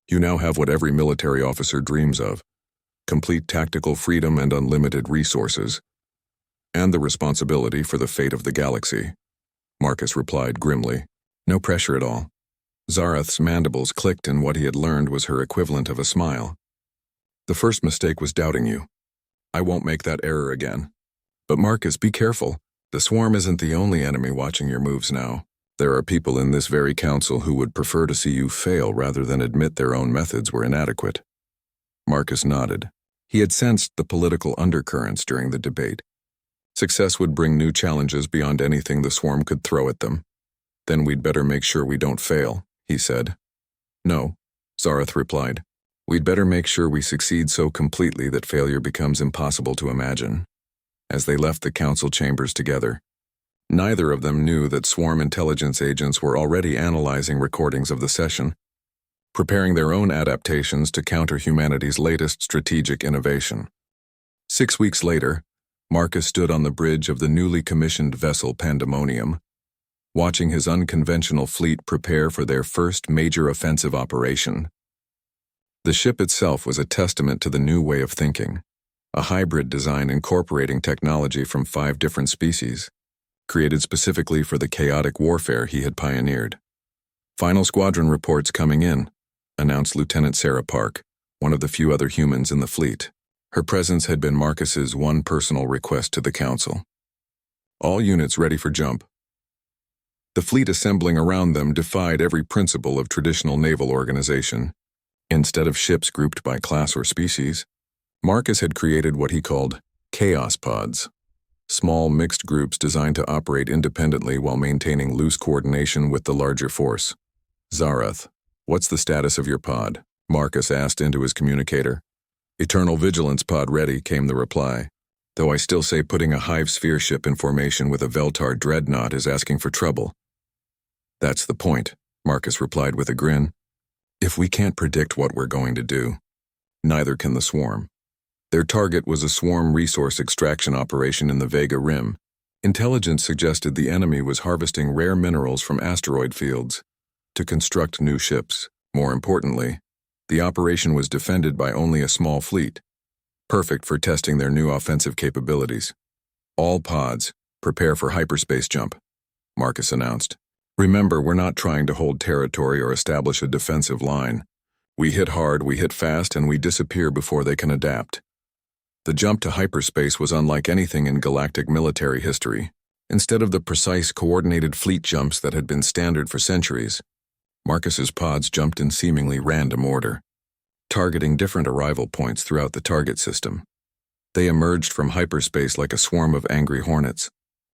You now have what every military officer dreams of: complete tactical freedom and unlimited resources, and the responsibility for the fate of the galaxy. Marcus replied grimly. No pressure at all. Zarath's mandibles clicked, and what he had learned was her equivalent of a smile. The first mistake was doubting you. I won't make that error again. But Marcus, be careful. The swarm isn't the only enemy watching your moves now. There are people in this very council who would prefer to see you fail rather than admit their own methods were inadequate. Marcus nodded. He had sensed the political undercurrents during the debate. Success would bring new challenges beyond anything the swarm could throw at them. Then we'd better make sure we don't fail, he said. No, Zarath replied. We'd better make sure we succeed so completely that failure becomes impossible to imagine. As they left the council chambers together, neither of them knew that swarm intelligence agents were already analyzing recordings of the session, preparing their own adaptations to counter humanity's latest strategic innovation. 6 weeks later, Marcus stood on the bridge of the newly commissioned vessel Pandemonium, watching his unconventional fleet prepare for their first major offensive operation. The ship itself was a testament to the new way of thinking, a hybrid design incorporating technology from 5 different species, created specifically for the chaotic warfare he had pioneered. "Final squadron reports coming in," announced Lieutenant Sarah Park, one of the few other humans in the fleet. Her presence had been Marcus's one personal request to the Council. "All units ready for jump." The fleet assembling around them defied every principle of traditional naval organization. Instead of ships grouped by class or species, Marcus had created what he called chaos pods, small mixed groups designed to operate independently while maintaining loose coordination with the larger force. "Zarath, what's the status of your pod?" Marcus asked into his communicator. "Eternal Vigilance pod ready," came the reply, "though I still say putting a Hive sphere ship in formation with a Veltar dreadnought is asking for trouble." "That's the point," Marcus replied with a grin. "If we can't predict what we're going to do, neither can the Swarm." Their target was a Swarm resource extraction operation in the Vega Rim. Intelligence suggested the enemy was harvesting rare minerals from asteroid fields to construct new ships. More importantly, the operation was defended by only a small fleet, perfect for testing their new offensive capabilities. "All pods, prepare for hyperspace jump," Marcus announced. "Remember, we're not trying to hold territory or establish a defensive line. We hit hard, we hit fast, and we disappear before they can adapt." The jump to hyperspace was unlike anything in galactic military history. Instead of the precise, coordinated fleet jumps that had been standard for centuries, Marcus's pods jumped in seemingly random order, targeting different arrival points throughout the target system. They emerged from hyperspace like a swarm of angry hornets,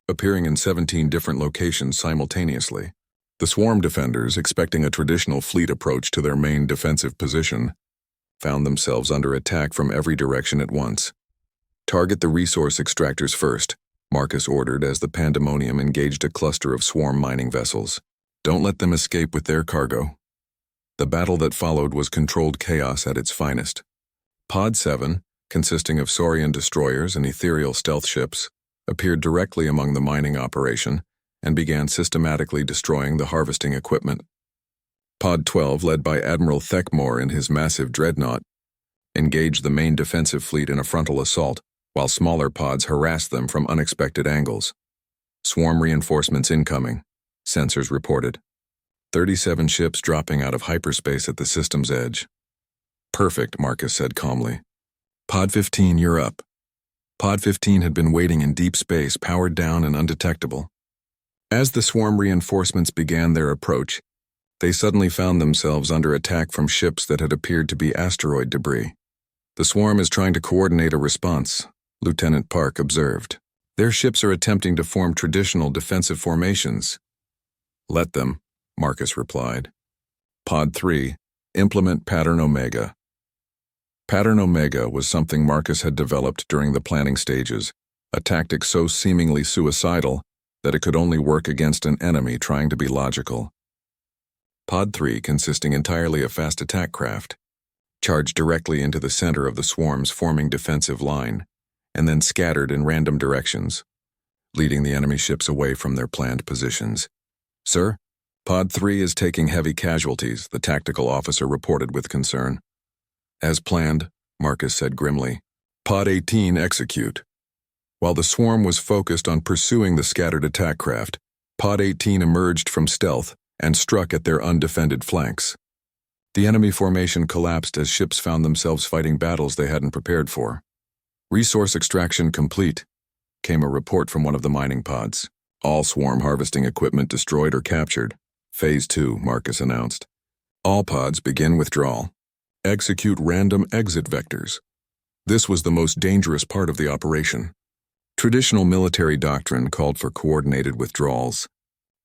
appearing in 17 different locations simultaneously. The swarm defenders, expecting a traditional fleet approach to their main defensive position, found themselves under attack from every direction at once. "Target the resource extractors first," Marcus ordered as the Pandemonium engaged a cluster of swarm mining vessels. "Don't let them escape with their cargo." The battle that followed was controlled chaos at its finest. Pod 7, consisting of Saurian destroyers and ethereal stealth ships, appeared directly among the mining operation and began systematically destroying the harvesting equipment. Pod 12, led by Admiral Thekmore in his massive dreadnought, engaged the main defensive fleet in a frontal assault, while smaller pods harassed them from unexpected angles. "Swarm reinforcements incoming," sensors reported. 37 ships dropping out of hyperspace at the system's edge. "Perfect," Marcus said calmly. "Pod 15, you're up." Pod 15 had been waiting in deep space, powered down and undetectable. As the swarm reinforcements began their approach, they suddenly found themselves under attack from ships that had appeared to be asteroid debris. "The swarm is trying to coordinate a response," Lieutenant Park observed. "Their ships are attempting to form traditional defensive formations." "Let them," Marcus replied. Pod 3, implement Pattern Omega. Pattern Omega was something Marcus had developed during the planning stages, a tactic so seemingly suicidal that it could only work against an enemy trying to be logical. Pod 3, consisting entirely of fast attack craft, charged directly into the center of the swarm's forming defensive line, and then scattered in random directions, leading the enemy ships away from their planned positions. "Sir, Pod 3 is taking heavy casualties," the tactical officer reported with concern. "As planned," Marcus said grimly. "Pod 18 execute." While the swarm was focused on pursuing the scattered attack craft, Pod 18 emerged from stealth and struck at their undefended flanks. The enemy formation collapsed as ships found themselves fighting battles they hadn't prepared for. "Resource extraction complete," came a report from one of the mining pods. "All swarm harvesting equipment destroyed or captured." Phase 2, Marcus announced. "All pods begin withdrawal. Execute random exit vectors." This was the most dangerous part of the operation. Traditional military doctrine called for coordinated withdrawals,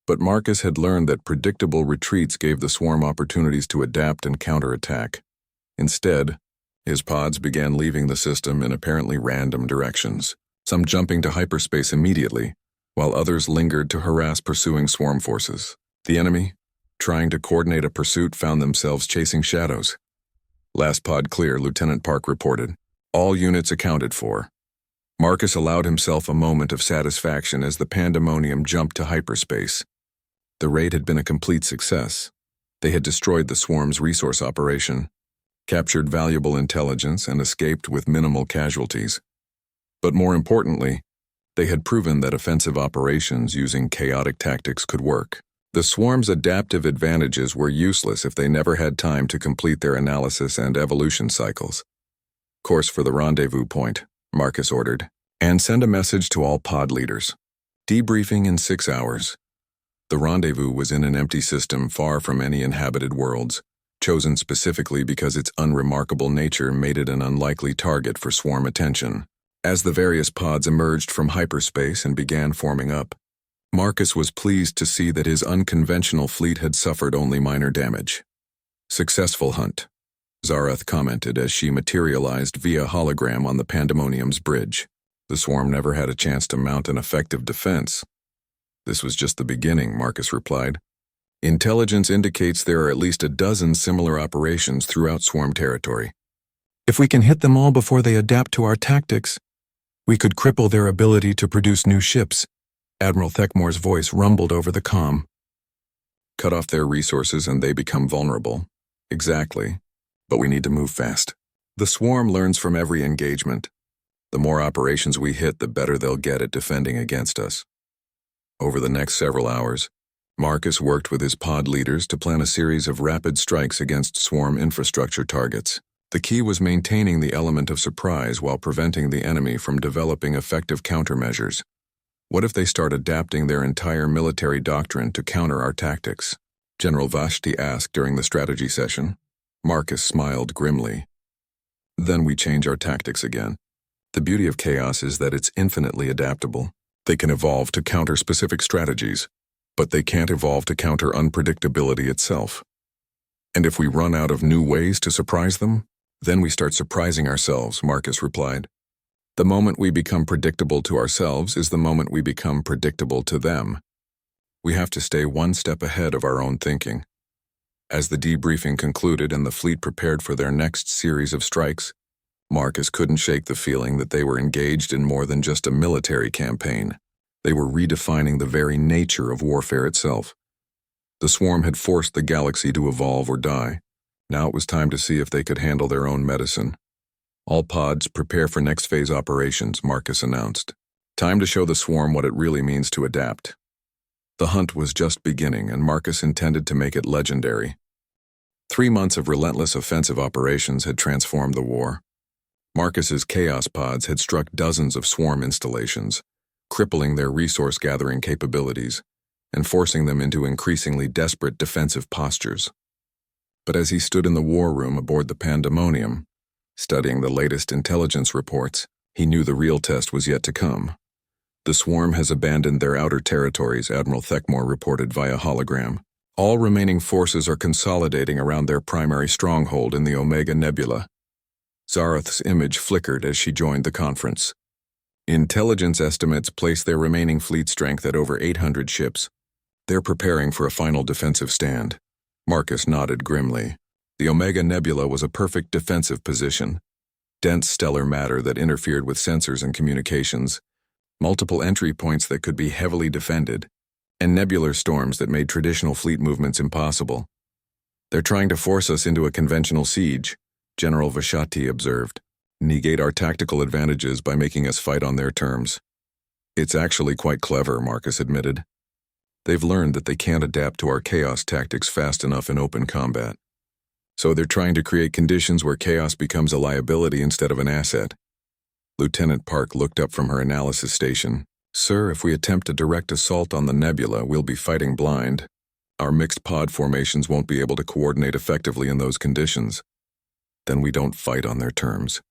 but Marcus had learned that predictable retreats gave the swarm opportunities to adapt and counterattack. Instead, his pods began leaving the system in apparently random directions, some jumping to hyperspace immediately, while others lingered to harass pursuing swarm forces. The enemy, trying to coordinate a pursuit, found themselves chasing shadows. "Last pod clear," Lieutenant Park reported. "All units accounted for." Marcus allowed himself a moment of satisfaction as the pandemonium jumped to hyperspace. The raid had been a complete success. They had destroyed the swarm's resource operation, captured valuable intelligence, and escaped with minimal casualties. But more importantly, they had proven that offensive operations using chaotic tactics could work. The swarm's adaptive advantages were useless if they never had time to complete their analysis and evolution cycles. Course for the rendezvous point, Marcus ordered, and send a message to all pod leaders. Debriefing in 6 hours. The rendezvous was in an empty system far from any inhabited worlds, chosen specifically because its unremarkable nature made it an unlikely target for swarm attention. As the various pods emerged from hyperspace and began forming up, Marcus was pleased to see that his unconventional fleet had suffered only minor damage. Successful hunt, Zarath commented as she materialized via hologram on the Pandemonium's bridge. The swarm never had a chance to mount an effective defense. This was just the beginning, Marcus replied. Intelligence indicates there are at least a dozen similar operations throughout swarm territory. If we can hit them all before they adapt to our tactics, we could cripple their ability to produce new ships. Admiral Thekmore's voice rumbled over the comm. Cut off their resources and they become vulnerable. Exactly. But we need to move fast. The swarm learns from every engagement. The more operations we hit, the better they'll get at defending against us. Over the next several hours, Marcus worked with his pod leaders to plan a series of rapid strikes against swarm infrastructure targets. The key was maintaining the element of surprise while preventing the enemy from developing effective countermeasures. What if they start adapting their entire military doctrine to counter our tactics? General Vashti asked during the strategy session. Marcus smiled grimly. Then we change our tactics again. The beauty of chaos is that it's infinitely adaptable. They can evolve to counter specific strategies, but they can't evolve to counter unpredictability itself. And if we run out of new ways to surprise them, then we start surprising ourselves, Marcus replied. The moment we become predictable to ourselves is the moment we become predictable to them. We have to stay one step ahead of our own thinking. As the debriefing concluded and the fleet prepared for their next series of strikes, Marcus couldn't shake the feeling that they were engaged in more than just a military campaign. They were redefining the very nature of warfare itself. The swarm had forced the galaxy to evolve or die. Now it was time to see if they could handle their own medicine. All pods prepare for next phase operations, Marcus announced. Time to show the swarm what it really means to adapt. The hunt was just beginning, and Marcus intended to make it legendary. 3 months of relentless offensive operations had transformed the war. Marcus's Chaos pods had struck dozens of swarm installations, crippling their resource-gathering capabilities and forcing them into increasingly desperate defensive postures. But as he stood in the war room aboard the Pandemonium, studying the latest intelligence reports, he knew the real test was yet to come. The swarm has abandoned their outer territories, Admiral Thekmore reported via hologram. All remaining forces are consolidating around their primary stronghold in the Omega Nebula. Zarath's image flickered as she joined the conference. Intelligence estimates place their remaining fleet strength at over 800 ships. They're preparing for a final defensive stand. Marcus nodded grimly. The Omega Nebula was a perfect defensive position. Dense stellar matter that interfered with sensors and communications, multiple entry points that could be heavily defended, and nebular storms that made traditional fleet movements impossible. They're trying to force us into a conventional siege, General Vashti observed. Negate our tactical advantages by making us fight on their terms. It's actually quite clever, Marcus admitted. They've learned that they can't adapt to our chaos tactics fast enough in open combat. So they're trying to create conditions where chaos becomes a liability instead of an asset. Lieutenant Park looked up from her analysis station. Sir, if we attempt a direct assault on the nebula, we'll be fighting blind. Our mixed pod formations won't be able to coordinate effectively in those conditions. Then we don't fight on their terms,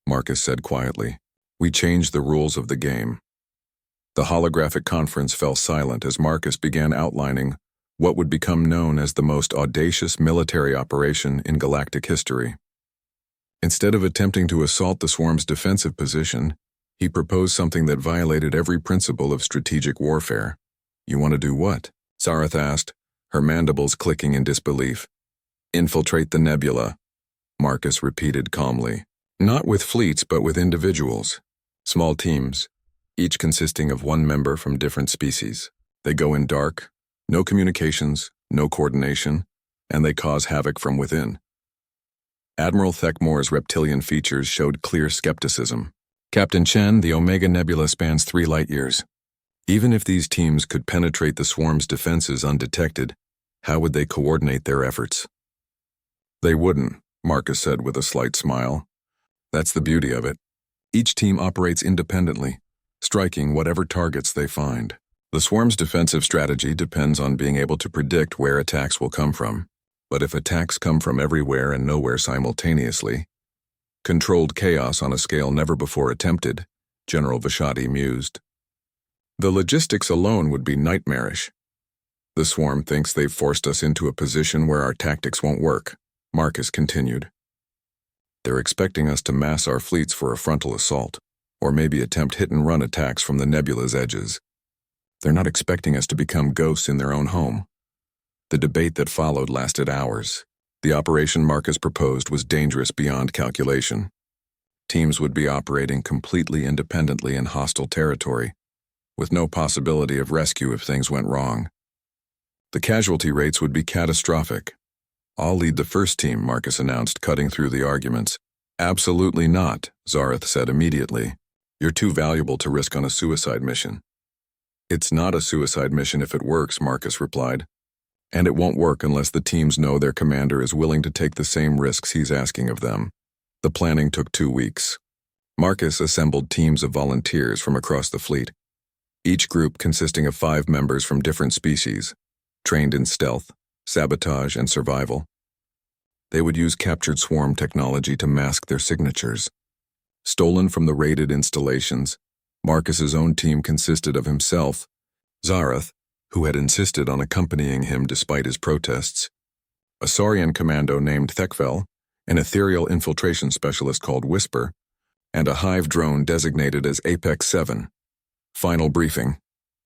Marcus said quietly. We change the rules of the game. The holographic conference fell silent as Marcus began outlining what would become known as the most audacious military operation in galactic history. Instead of attempting to assault the swarm's defensive position, he proposed something that violated every principle of strategic warfare. You want to do what? Zarath asked, her mandibles clicking in disbelief. Infiltrate the nebula, Marcus repeated calmly. Not with fleets, but with individuals. Small teams, each consisting of one member from different species. They go in dark, no communications, no coordination, and they cause havoc from within. Admiral Thekmore's reptilian features showed clear skepticism. Captain Chen, the Omega Nebula spans 3 light-years. Even if these teams could penetrate the swarm's defenses undetected, how would they coordinate their efforts? They wouldn't, Marcus said with a slight smile. That's the beauty of it. Each team operates independently, striking whatever targets they find. The swarm's defensive strategy depends on being able to predict where attacks will come from. But if attacks come from everywhere and nowhere simultaneously, controlled chaos on a scale never before attempted, General Vashati mused. The logistics alone would be nightmarish. The swarm thinks they've forced us into a position where our tactics won't work, Marcus continued. They're expecting us to mass our fleets for a frontal assault, or maybe attempt hit-and-run attacks from the nebula's edges. They're not expecting us to become ghosts in their own home. The debate that followed lasted hours. The operation Marcus proposed was dangerous beyond calculation. Teams would be operating completely independently in hostile territory, with no possibility of rescue if things went wrong. The casualty rates would be catastrophic. I'll lead the first team, Marcus announced, cutting through the arguments. Absolutely not, Zareth said immediately. You're too valuable to risk on a suicide mission. It's not a suicide mission if it works, Marcus replied. And it won't work unless the teams know their commander is willing to take the same risks he's asking of them. The planning took 2 weeks. Marcus assembled teams of volunteers from across the fleet, each group consisting of 5 members from different species, trained in stealth, sabotage, and survival. They would use captured swarm technology to mask their signatures. Stolen from the raided installations, Marcus's own team consisted of himself, Zareth, who had insisted on accompanying him despite his protests, a Saurian commando named Thekvel, an ethereal infiltration specialist called Whisper, and a hive drone designated as Apex 7. Final briefing,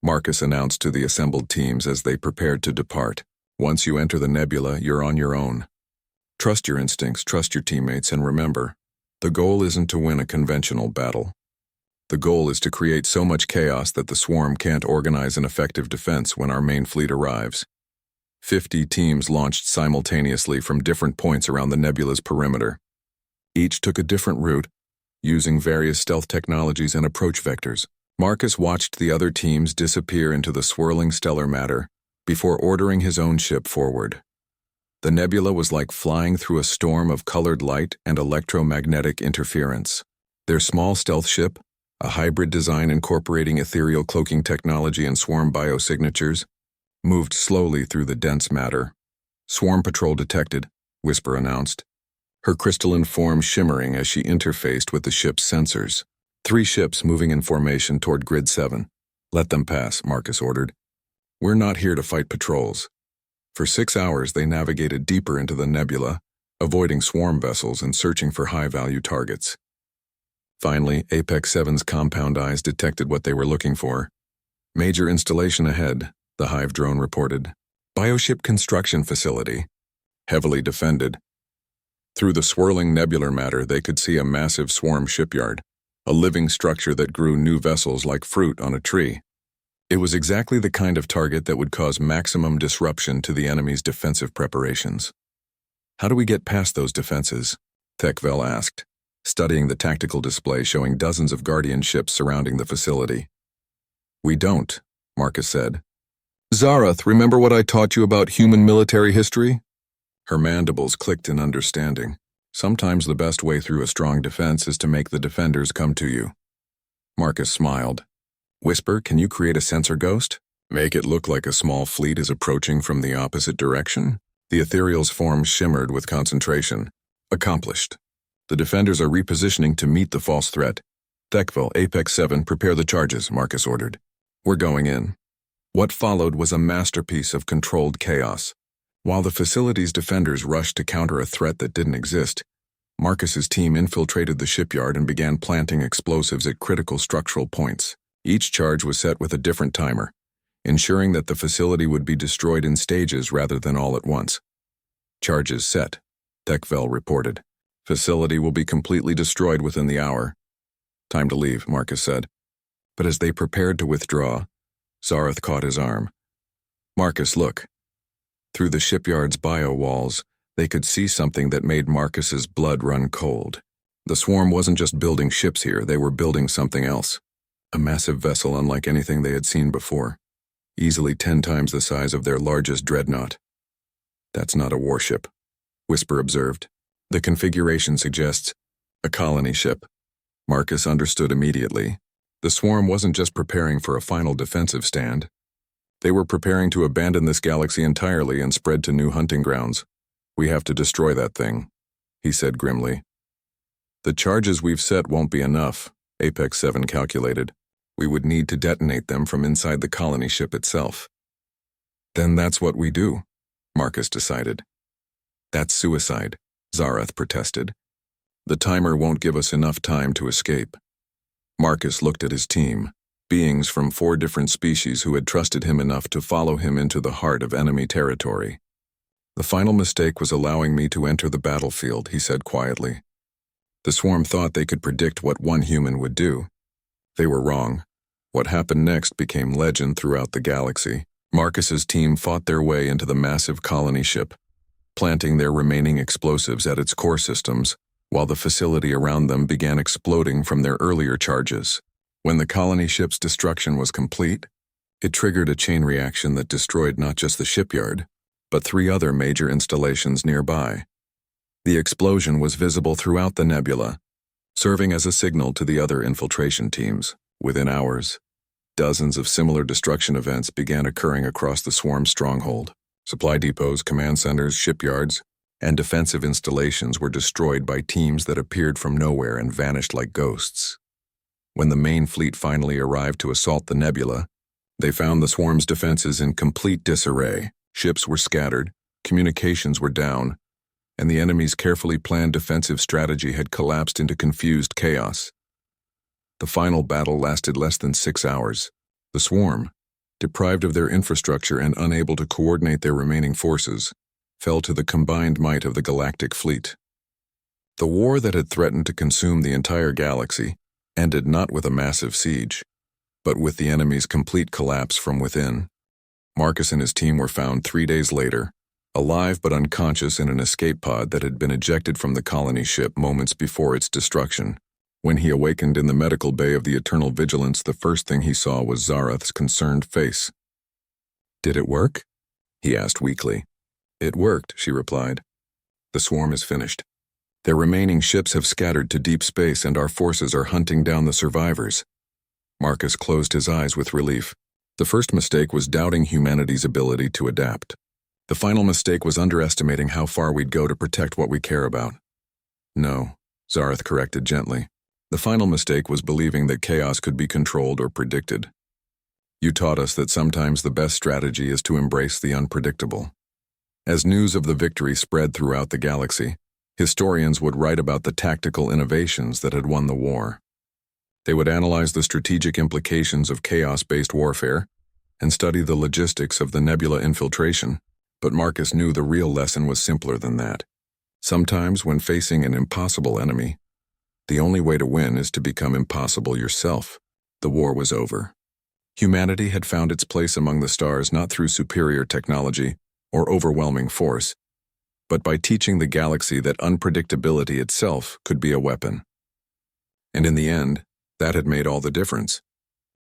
Marcus announced to the assembled teams as they prepared to depart. Once you enter the nebula, you're on your own. Trust your instincts, trust your teammates, and remember, the goal isn't to win a conventional battle. The goal is to create so much chaos that the swarm can't organize an effective defense when our main fleet arrives. 50 teams launched simultaneously from different points around the nebula's perimeter. Each took a different route, using various stealth technologies and approach vectors. Marcus watched the other teams disappear into the swirling stellar matter before ordering his own ship forward. The nebula was like flying through a storm of colored light and electromagnetic interference. Their small stealth ship, a hybrid design incorporating ethereal cloaking technology and swarm biosignatures, moved slowly through the dense matter. Swarm patrol detected, Whisper announced, her crystalline form shimmering as she interfaced with the ship's sensors. 3 ships moving in formation toward Grid 7. Let them pass, Marcus ordered. We're not here to fight patrols. For 6 hours they navigated deeper into the nebula, avoiding swarm vessels and searching for high-value targets. Finally, Apex 7's compound eyes detected what they were looking for. Major installation ahead, the hive drone reported. Bioship construction facility. Heavily defended. Through the swirling nebular matter, they could see a massive swarm shipyard, a living structure that grew new vessels like fruit on a tree. It was exactly the kind of target that would cause maximum disruption to the enemy's defensive preparations. How do we get past those defenses? Thekvel asked, studying the tactical display showing dozens of Guardian ships surrounding the facility. We don't, Marcus said. Zareth, remember what I taught you about human military history? Her mandibles clicked in understanding. Sometimes the best way through a strong defense is to make the defenders come to you. Marcus smiled. Whisper, can you create a sensor ghost? Make it look like a small fleet is approaching from the opposite direction? The ethereal's form shimmered with concentration. Accomplished. The defenders are repositioning to meet the false threat. Thekvel, Apex 7, prepare the charges, Marcus ordered. We're going in. What followed was a masterpiece of controlled chaos. While the facility's defenders rushed to counter a threat that didn't exist, Marcus's team infiltrated the shipyard and began planting explosives at critical structural points. Each charge was set with a different timer, ensuring that the facility would be destroyed in stages rather than all at once. Charges set, Thekvel reported. Facility will be completely destroyed within the hour. Time to leave, Marcus said. But as they prepared to withdraw, Zareth caught his arm. Marcus, look. Through the shipyard's bio walls, they could see something that made Marcus's blood run cold. The swarm wasn't just building ships here, they were building something else. A massive vessel unlike anything they had seen before, easily 10 times the size of their largest dreadnought. That's not a warship, Whisper observed. The configuration suggests a colony ship. Marcus understood immediately. The swarm wasn't just preparing for a final defensive stand. They were preparing to abandon this galaxy entirely and spread to new hunting grounds. We have to destroy that thing, he said grimly. The charges we've set won't be enough, Apex 7 calculated. We would need to detonate them from inside the colony ship itself. Then that's what we do, Marcus decided. That's suicide, Zareth protested. The timer won't give us enough time to escape. Marcus looked at his team, beings from 4 different species who had trusted him enough to follow him into the heart of enemy territory. The final mistake was allowing me to enter the battlefield, he said quietly. The swarm thought they could predict what one human would do. They were wrong. What happened next became legend throughout the galaxy. Marcus's team fought their way into the massive colony ship, planting their remaining explosives at its core systems, while the facility around them began exploding from their earlier charges. When the colony ship's destruction was complete, it triggered a chain reaction that destroyed not just the shipyard, but 3 other major installations nearby. The explosion was visible throughout the nebula, serving as a signal to the other infiltration teams. Within hours, dozens of similar destruction events began occurring across the swarm stronghold. Supply depots, command centers, shipyards, and defensive installations were destroyed by teams that appeared from nowhere and vanished like ghosts. When the main fleet finally arrived to assault the nebula, they found the swarm's defenses in complete disarray. Ships were scattered, communications were down, and the enemy's carefully planned defensive strategy had collapsed into confused chaos. The final battle lasted less than 6 hours. The swarm, deprived of their infrastructure and unable to coordinate their remaining forces, fell to the combined might of the galactic fleet. The war that had threatened to consume the entire galaxy ended not with a massive siege, but with the enemy's complete collapse from within. Marcus and his team were found 3 days later, alive but unconscious in an escape pod that had been ejected from the colony ship moments before its destruction. When he awakened in the medical bay of the Eternal Vigilance, the first thing he saw was Zareth's concerned face. "Did it work?" he asked weakly. "It worked," she replied. "The swarm is finished. Their remaining ships have scattered to deep space and our forces are hunting down the survivors." Marcus closed his eyes with relief. The first mistake was doubting humanity's ability to adapt. The final mistake was underestimating how far we'd go to protect what we care about. "No," Zareth corrected gently. "The final mistake was believing that chaos could be controlled or predicted. You taught us that sometimes the best strategy is to embrace the unpredictable." As news of the victory spread throughout the galaxy, historians would write about the tactical innovations that had won the war. They would analyze the strategic implications of chaos-based warfare and study the logistics of the nebula infiltration. But Marcus knew the real lesson was simpler than that. Sometimes, when facing an impossible enemy, the only way to win is to become impossible yourself. The war was over. Humanity had found its place among the stars not through superior technology or overwhelming force, but by teaching the galaxy that unpredictability itself could be a weapon. And in the end, that had made all the difference.